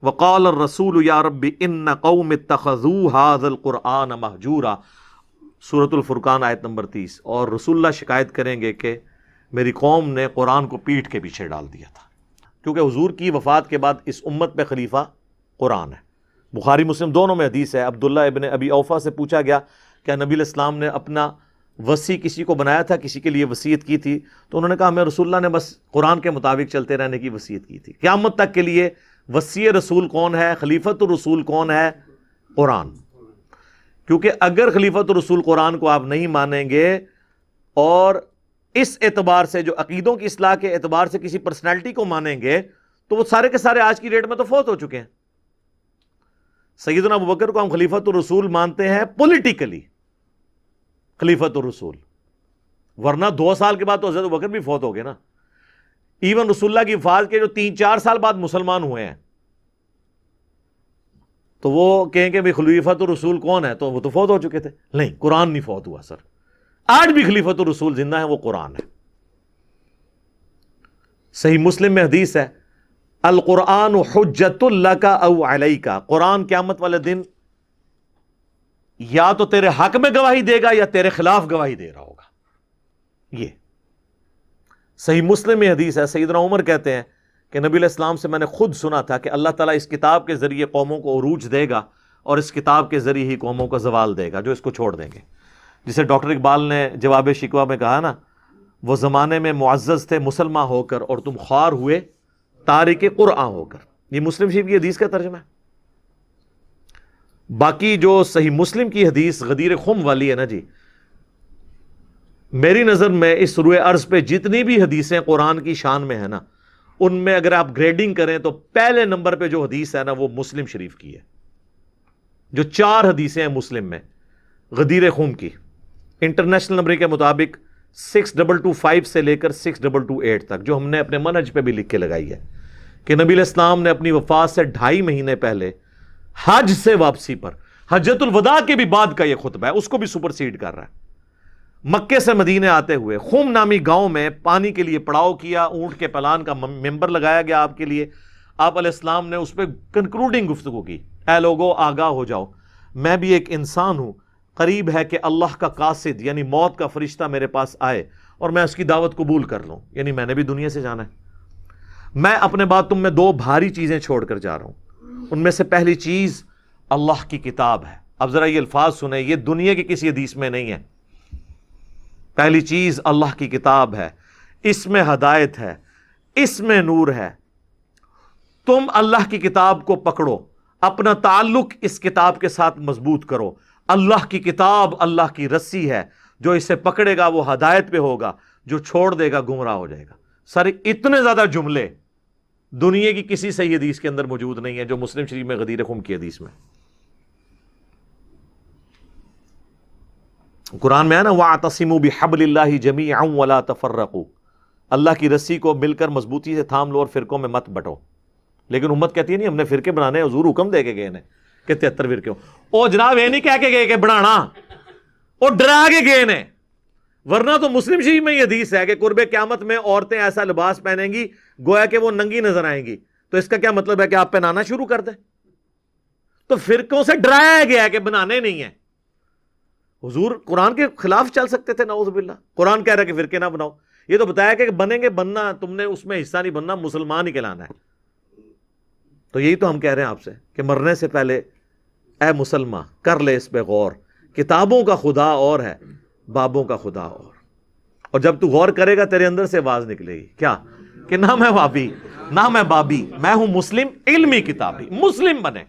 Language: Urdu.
وقال الرسول یا رب ان قوم اتخذوا هذا القرآن مہجورا، سورۃ الفرقان آیت نمبر 30۔ اور رسول اللہ شکایت کریں گے کہ میری قوم نے قرآن کو پیٹھ کے پیچھے ڈال دیا تھا، کیونکہ حضور کی وفات کے بعد اس امت پہ خلیفہ قرآن ہے۔ بخاری مسلم دونوں میں حدیث ہے، عبداللہ ابن ابی اوفا سے پوچھا گیا کہ نبی علیہ السلام نے اپنا وصی کسی کو بنایا تھا، کسی کے لیے وصیت کی تھی؟ تو انہوں نے کہا ہمیں رسول اللہ نے بس قرآن کے مطابق چلتے رہنے کی وصیت کی تھی۔ قیامت تک کے لیے وصی رسول کون ہے، خلیفۃ الرسول کون ہے؟ قرآن۔ کیونکہ اگر خلیفۃ الرسول قرآن کو آپ نہیں مانیں گے اور اس اعتبار سے جو عقیدوں کی اصلاح کے اعتبار سے کسی پرسنالٹی کو مانیں گے تو وہ سارے کے سارے آج کی ڈیٹ میں تو فوت ہو چکے ہیں۔ سیدنا ابوبکر کو ہم خلیفۃ الرسول مانتے ہیں پولیٹیکلی، خلیفۃ الرسول، ورنہ 2 سال کے بعد تو حضرت ابوبکر بھی فوت ہو گئے نا۔ ایون رسول اللہ کی وفات کے جو 3-4 سال بعد مسلمان ہوئے ہیں تو وہ کہیں کہ خلیفۃ الرسول کون ہے، تو وہ تو فوت ہو چکے تھے۔ نہیں، قرآن نہیں فوت ہوا سر، آج بھی خلیفۃ الرسول زندہ ہے، وہ قرآن ہے۔ صحیح مسلم میں حدیث ہے القرآن حجت لک او علیک، قرآن قیامت والے دن یا تو تیرے حق میں گواہی دے گا یا تیرے خلاف گواہی دے رہا ہوگا۔ یہ صحیح مسلم میں حدیث ہے، سیدنا عمر کہتے ہیں کہ نبی علیہ السلام سے میں نے خود سنا تھا کہ اللہ تعالیٰ اس کتاب کے ذریعے قوموں کو عروج دے گا اور اس کتاب کے ذریعے ہی قوموں کا زوال دے گا جو اس کو چھوڑ دیں گے۔ جسے ڈاکٹر اقبال نے جواب شکوہ میں کہا نا، وہ زمانے میں معزز تھے مسلمان ہو کر اور تم خوار ہوئے تارک قرآن ہو کر۔ یہ مسلم شریف کی حدیث کا ترجمہ ہے۔ باقی جو صحیح مسلم کی حدیث غدیر خم والی ہے نا جی، میری نظر میں اس روئے ارض پہ جتنی بھی حدیثیں قرآن کی شان میں ہیں نا، ان میں اگر آپ گریڈنگ کریں تو پہلے نمبر پہ جو حدیث ہے نا وہ مسلم شریف کی ہے۔ جو 4 حدیثیں ہیں مسلم میں غدیر خم کی، انٹرنیشنل نمبر کے مطابق 6225 سے لے کر 6228 تک، جو ہم نے اپنے منہج پہ بھی لکھ کے لگائی ہے کہ نبی علیہ السلام نے اپنی وفات سے 2.5 مہینے پہلے حج سے واپسی پر، حجۃ الوداع کے بھی بعد کا یہ خطبہ ہے، اس کو بھی سپرسیڈ کر رہا ہے۔ مکے سے مدینے آتے ہوئے خم نامی گاؤں میں پانی کے لیے پڑاؤ کیا، اونٹ کے پلان کا ممبر لگایا گیا آپ کے لیے۔ آپ علیہ السلام نے اس پہ کنکلوڈنگ گفتگو کی، اے لوگو آگاہ ہو جاؤ، میں بھی ایک انسان ہوں، قریب ہے کہ اللہ کا قاصد یعنی موت کا فرشتہ میرے پاس آئے اور میں اس کی دعوت قبول کر لوں، یعنی میں نے بھی دنیا سے جانا ہے۔ میں اپنے بعد تم میں 2 بھاری چیزیں چھوڑ کر جا رہا ہوں، ان میں سے پہلی چیز اللہ کی کتاب ہے۔ اب ذرا یہ الفاظ سنیں، یہ دنیا کی کسی حدیث میں نہیں ہے۔ پہلی چیز اللہ کی کتاب ہے، اس میں ہدایت ہے، اس میں نور ہے۔ تم اللہ کی کتاب کو پکڑو، اپنا تعلق اس کتاب کے ساتھ مضبوط کرو۔ اللہ کی کتاب اللہ کی رسی ہے، جو اسے پکڑے گا وہ ہدایت پہ ہوگا، جو چھوڑ دے گا گمراہ ہو جائے گا۔ سارے اتنے زیادہ جملے دنیا کی کسی صحیح حدیث کے اندر موجود نہیں ہے جو مسلم شریف میں غدیر خم کی حدیث میں۔ قرآن میں ہے نا وَاعْتَصِمُوا بِحَبْلِ اللَّهِ جَمِيعًا وَلَا تَفَرَّقُوا، اللہ کی رسی کو مل کر مضبوطی سے تھام لو اور فرقوں میں مت بٹو۔ لیکن امت کہتی ہے نہیں ہم نے فرقے بنانے، حضور حکم دے کے گئے نے کہ 73 فرقے ہوں۔ او جناب یہ نہیں کہہ کے گئے کہ بنانا، او ڈرا کے گئے نے، ورنہ تو مسلم شریف میں یہ حدیث ہے کہ قرب قیامت میں عورتیں ایسا لباس پہنیں گی گویا کہ وہ ننگی نظر آئیں گی۔ تو اس کا کیا مطلب ہے کہ آپ پہنانا شروع کر دیں؟ تو فرقوں سے ڈرایا گیا ہے کہ بنانے نہیں ہیں۔ حضور قرآن کے خلاف چل سکتے تھے، نعوذ باللہ۔ قرآن کہہ رہا ہے کہ فرقے نہ بناؤ، یہ تو بتایا کہ بنیں گے، بننا تم نے اس میں حصہ نہیں بننا، مسلمان ہی کہلانا ہے۔ تو یہی تو ہم کہہ رہے ہیں آپ سے کہ مرنے سے پہلے اے مسلمان کر لے اس پہ غور، کتابوں کا خدا اور ہے، بابوں کا خدا اور جب تو غور کرے گا تیرے اندر سے آواز نکلے گی کیا کہ نہ میں وابی نہ میں بابی، میں ہوں مسلم علمی کتابی۔ مسلم بنے۔